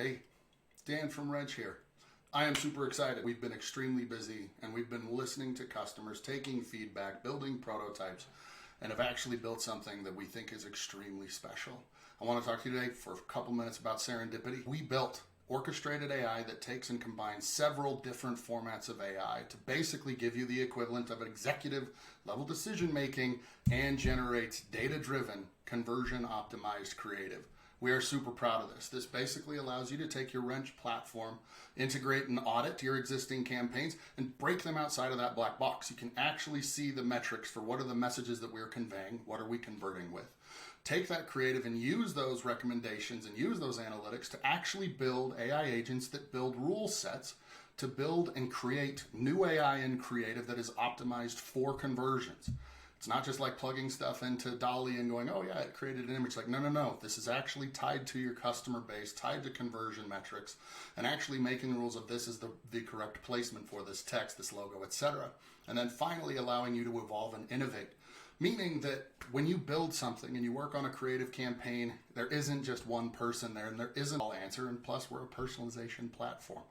Hey, Dan from Wrench here. I am super excited. We've been extremely busy and we've been listening to customers, taking feedback, building prototypes, and have actually built something that we think is extremely special. I want to talk to you today for a couple minutes about Serendipity. We built orchestrated AI that takes and combines several different formats of AI to basically give you the equivalent of executive level decision making and generates data-driven, conversion-optimized creative. We are super proud of this. This basically allows you to take your Wrench platform, integrate and audit your existing campaigns, and break them outside of that black box. You can actually see the metrics for what are the messages that we're conveying, what are we converting with. Take that creative and use those recommendations and use those analytics to actually build AI agents that build rule sets to build and create new AI and creative that is optimized for conversions. It's not just like plugging stuff into DALL-E and going, oh yeah, it created an image. Like, no. This is actually tied to your customer base, tied to conversion metrics, and actually making rules of this is the correct placement for this text, this logo, etc. And then finally allowing you to evolve and innovate. Meaning that when you build something and you work on a creative campaign, there isn't just one person there and there isn't all answer, and plus we're a personalization platform.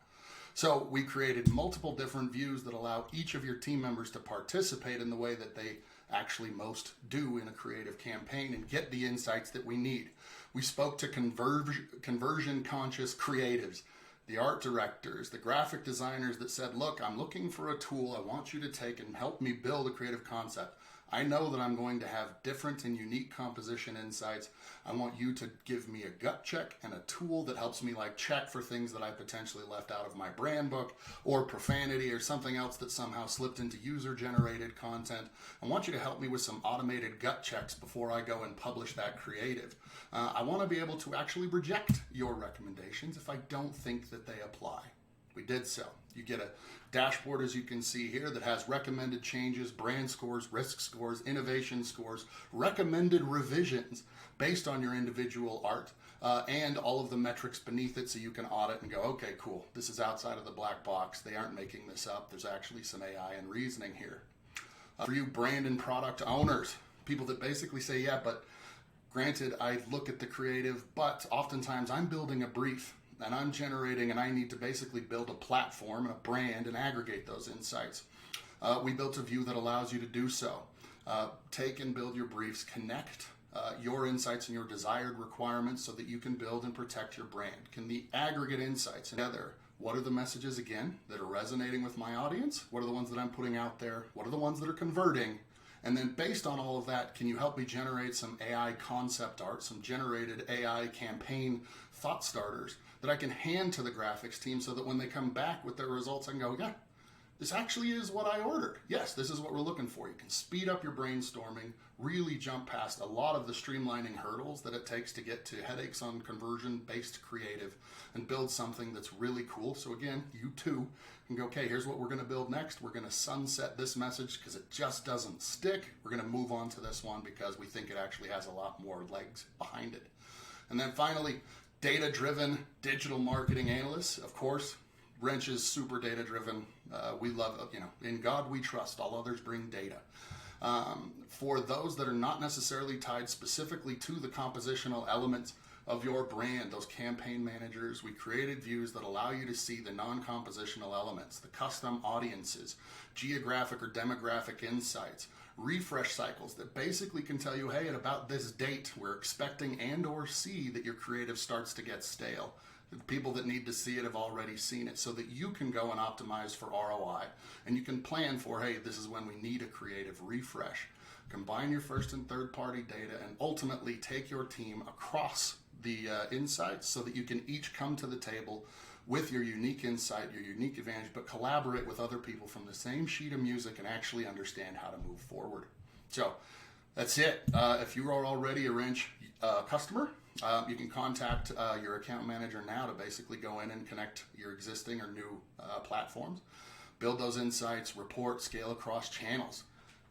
So we created multiple different views that allow each of your team members to participate in the way that they actually most do in a creative campaign and get the insights that we need. We spoke to conversion conscious creatives, the art directors, the graphic designers that said, look, I'm looking for a tool I want you to take and help me build a creative concept. I know that I'm going to have different and unique composition insights. I want you to give me a gut check and a tool that helps me like check for things that I potentially left out of my brand book or profanity or something else that somehow slipped into user-generated content. I want you to help me with some automated gut checks before I go and publish that creative. I want to be able to actually reject your recommendations if I don't think that they apply. We did so. You get a dashboard, as you can see here, that has recommended changes, brand scores, risk scores, innovation scores, recommended revisions based on your individual art, and all of the metrics beneath it so you can audit and go, okay, cool, this is outside of the black box. They aren't making this up. There's actually some AI and reasoning here. For you brand and product owners, people that basically say, yeah, but granted, I look at the creative, but oftentimes I'm building a brief and I'm generating, and I need to basically build a platform and a brand and aggregate those insights. We built a view that allows you to do so. Take and build your briefs, connect your insights and your desired requirements so that you can build and protect your brand. Can the aggregate insights together? What are the messages, again, that are resonating with my audience? What are the ones that I'm putting out there? What are the ones that are converting? And then based on all of that, can you help me generate some AI concept art, some generated AI campaign thought starters that I can hand to the graphics team so that when they come back with their results, I can go, yeah, this actually is what I ordered. Yes, this is what we're looking for. You can speed up your brainstorming, really jump past a lot of the streamlining hurdles that it takes to get to headaches on conversion-based creative and build something that's really cool. So again, you too can go, okay, here's what we're going to build next. We're going to sunset this message because it just doesn't stick. We're going to move on to this one because we think it actually has a lot more legs behind it. And then finally, data-driven digital marketing analysts. Of course, Wrench is super data-driven. We love, in God we trust. All others bring data. For those that are not necessarily tied specifically to the compositional elements of your brand, those campaign managers, we created views that allow you to see the non-compositional elements, the custom audiences, geographic or demographic insights, refresh cycles that basically can tell you, hey, at about this date, we're expecting and or see that your creative starts to get stale. The people that need to see it have already seen it so that you can go and optimize for ROI. And you can plan for, hey, this is when we need a creative refresh. Combine your first and third party data and ultimately take your team across the insights so that you can each come to the table with your unique insight, your unique advantage, but collaborate with other people from the same sheet of music and actually understand how to move forward. So that's it. If you are already a Wrench customer, you can contact your account manager now to basically go in and connect your existing or new platforms, build those insights, report, scale across channels.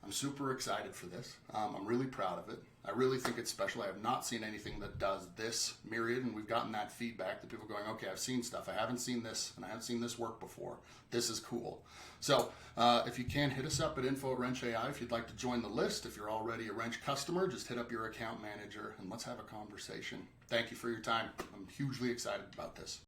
I'm super excited for this. I'm really proud of it. I really think it's special. I have not seen anything that does this myriad, and we've gotten that feedback that people are going, okay, I've seen stuff. I haven't seen this, and I haven't seen this work before. This is cool. So if you can, hit us up at info@Wrench.ai if you'd like to join the list. If you're already a Wrench customer, just hit up your account manager, and let's have a conversation. Thank you for your time. I'm hugely excited about this.